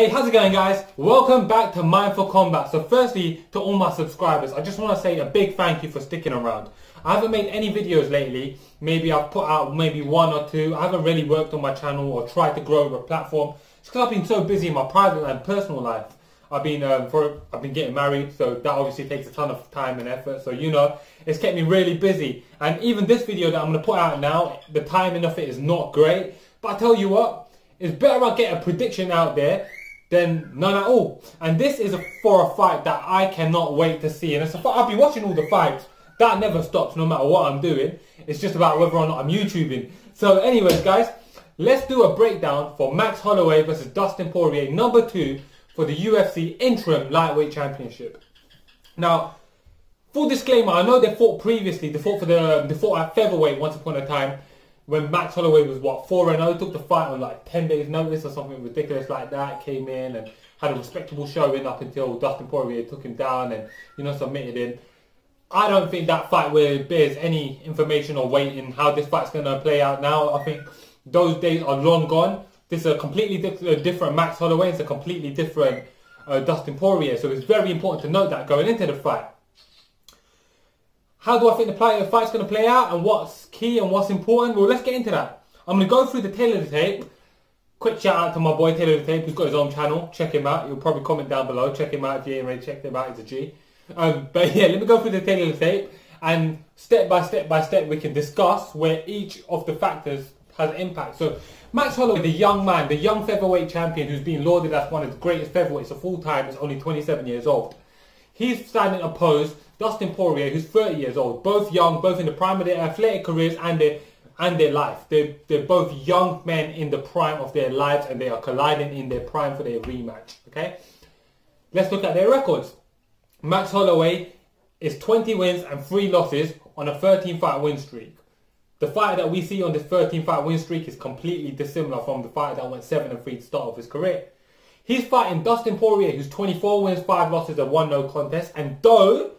Hey, how's it going, guys? Welcome back to Mindful Combat. So firstly, to all my subscribers, I just want to say a big thank you for sticking around. I haven't made any videos lately. Maybe I've put out maybe one or two. I haven't really worked on my channel or tried to grow a platform. It's because I've been so busy in my private and personal life. I've been getting married, so that obviously takes a ton of time and effort. So it's kept me really busy. And even this video that I'm going to put out now, the timing of it is not great. But I tell you what, it's better I get a prediction out there than none at all. And this is for a fight that I cannot wait to see. And it's a fight, I've been watching all the fights. That never stops no matter what I'm doing. It's just about whether or not I'm YouTubing. So anyways, guys, let's do a breakdown for Max Holloway versus Dustin Poirier, number 2 for the UFC interim lightweight championship. Now, full disclaimer, I know they fought previously. They fought at featherweight once upon a time, when Max Holloway was, what, 4-0, took the fight on like 10 days notice or something ridiculous like that, came in and had a respectable showing up until Dustin Poirier took him down and, submitted him. I don't think that fight bears any information or weight in how this fight's going to play out now. I think those days are long gone. This is a completely different Max Holloway. It's a completely different Dustin Poirier. So it's very important to note that going into the fight. How do I think the fight's going to play out and what's key and what's important? Well, let's get into that. I'm going to go through the tail of the tape. Quick shout out to my boy Tail of the Tape, who's got his own channel. Check him out. You'll probably comment down below. Check him out if you ain't already checked him out. He's a G. But yeah, let me go through the tail of the tape. And step by step we can discuss where each of the factors has impact. So Max Holloway, the young man, the young featherweight champion who's been lauded as one of the greatest featherweights of all time, is only 27 years old. He's standing opposed Dustin Poirier, who's 30 years old. Both young, both in the prime of their athletic careers and their life. They're both young men in the prime of their lives, and they are colliding in their prime for their rematch. Okay, let's look at their records. Max Holloway is 20 wins and 3 losses on a 13-fight win streak. The fighter that we see on this 13-fight win streak is completely dissimilar from the fighter that went 7-3 to start off his career. He's fighting Dustin Poirier, who's 24 wins, 5 losses and 1 no contest. And though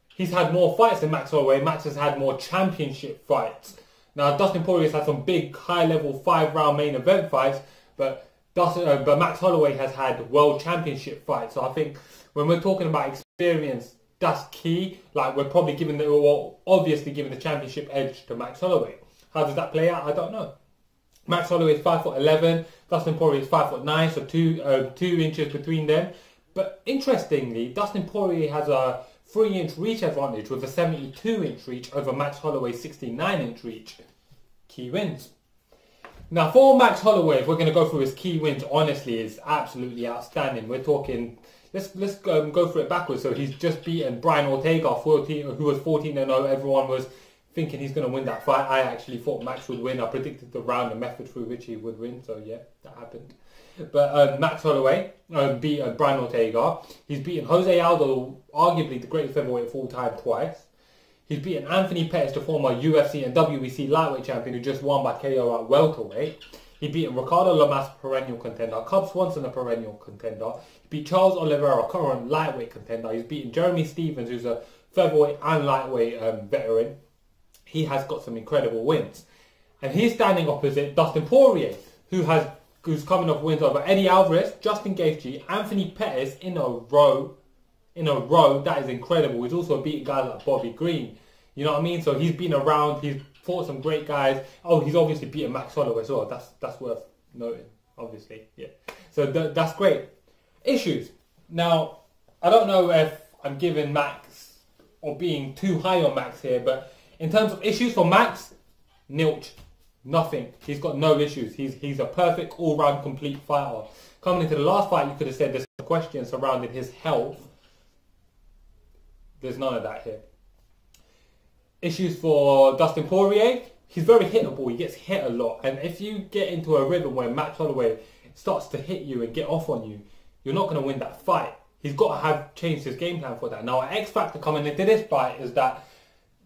he's had more fights than Max Holloway, Max has had more championship fights. Now, Dustin Poirier's had some big, high-level, 5-round main event fights, but Max Holloway has had world championship fights. So I think when we're talking about experience, that's key. Like, we're probably obviously giving the championship edge to Max Holloway. How does that play out? I don't know. Max Holloway is 5'11", Dustin Poirier is 5'9", so 2 inches between them. But interestingly, Dustin Poirier has a 3-inch reach advantage with a 72-inch reach over Max Holloway's 69-inch reach. Key wins. Now, for Max Holloway, if we're going to go through his key wins, honestly, is absolutely outstanding. We're talking, let's go through it backwards. So he's just beaten Brian Ortega, who was 14-0. Everyone was thinking he's going to win that fight. I actually thought Max would win. I predicted the round, the method through which he would win. So yeah, that happened. But Max Holloway beat Brian Ortega. He's beaten Jose Aldo, arguably the greatest featherweight of all time, twice. He's beaten Anthony Pettis, the former UFC and WBC lightweight champion who just won by KO at welterweight. He beat Ricardo Lamas, perennial contender. Cub Swanson, a perennial contender. He beat Charles Oliveira, current lightweight contender. He's beaten Jeremy Stephens, who's a featherweight and lightweight veteran. He has got some incredible wins. And he's standing opposite Dustin Poirier, who's coming off wins over Eddie Alvarez, Justin Gaethje, Anthony Pettis in a row. That is incredible. He's also beaten guys like Bobby Green. You know what I mean? So he's been around. He's fought some great guys. Oh, he's obviously beaten Max Holloway as well. That's worth noting, obviously. Yeah. So that's great. Issues. Now, I don't know if I'm giving Max or being too high on Max here, but in terms of issues for Max, nilch. Nothing. He's got no issues. He's a perfect all-round complete fighter. Coming into the last fight, you could have said there's some questions surrounding his health. There's none of that here. Issues for Dustin Poirier, he's very hittable. He gets hit a lot. And if you get into a rhythm where Max Holloway starts to hit you and get off on you, you're not going to win that fight. He's got to have changed his game plan for that. Now, an X factor coming into this fight is that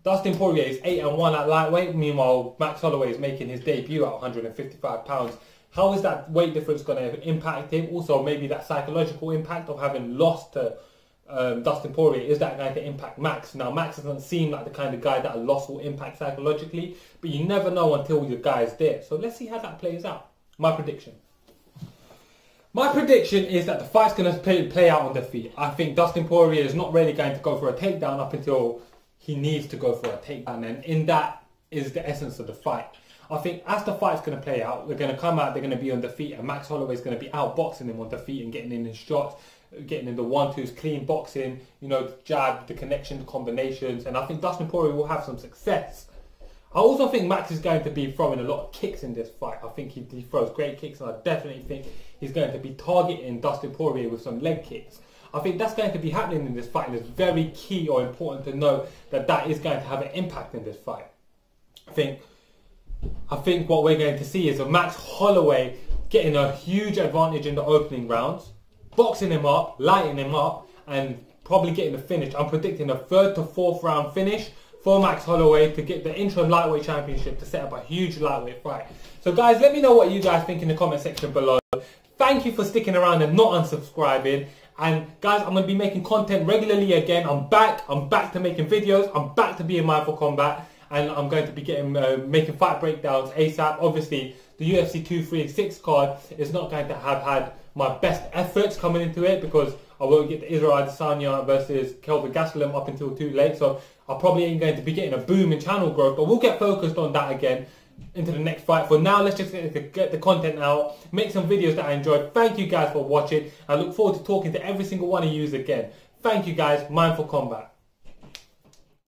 Dustin Poirier is 8-1 at lightweight. Meanwhile, Max Holloway is making his debut at 155 pounds. How is that weight difference going to impact him? Also, maybe that psychological impact of having lost to Dustin Poirier, is that going to impact Max? Now, Max doesn't seem like the kind of guy that a loss will impact psychologically, but you never know until the guy's there. So let's see how that plays out. My prediction. My prediction is that the fight's going to play out on their feet. I think Dustin Poirier is not really going to go for a takedown up until he needs to go for a takedown, and in that is the essence of the fight. I think as the fight's going to play out, they're going to come out, they're going to be on the feet, and Max Holloway's going to be outboxing him on the feet and getting in his shots, getting in the 1-2s, clean boxing, you know, the jab, the connection, the combinations, and I think Dustin Poirier will have some success. I also think Max is going to be throwing a lot of kicks in this fight. I think he throws great kicks, and I definitely think he's going to be targeting Dustin Poirier with some leg kicks. I think that's going to be happening in this fight, and it's very key or important to know that that is going to have an impact in this fight. I think what we're going to see is a Max Holloway getting a huge advantage in the opening rounds, boxing him up, lighting him up, and probably getting the finish. I'm predicting a 3rd to 4th round finish for Max Holloway to get the interim lightweight championship, to set up a huge lightweight fight. So guys, let me know what you guys think in the comment section below. Thank you for sticking around and not unsubscribing. And guys, I'm going to be making content regularly again. I'm back to making videos. I'm back to being mindful combat. And I'm going to be making fight breakdowns ASAP. Obviously, the UFC 236 card is not going to have had my best efforts coming into it, because I won't get the Israel Adesanya versus Kelvin Gastelum up until too late. So I probably ain't going to be getting a boom in channel growth, but we'll get focused on that again into the next fight. For now, let's just get the content out, make some videos that I enjoy. Thank you guys for watching. I look forward to talking to every single one of you again. Thank you guys. Mindful Combat.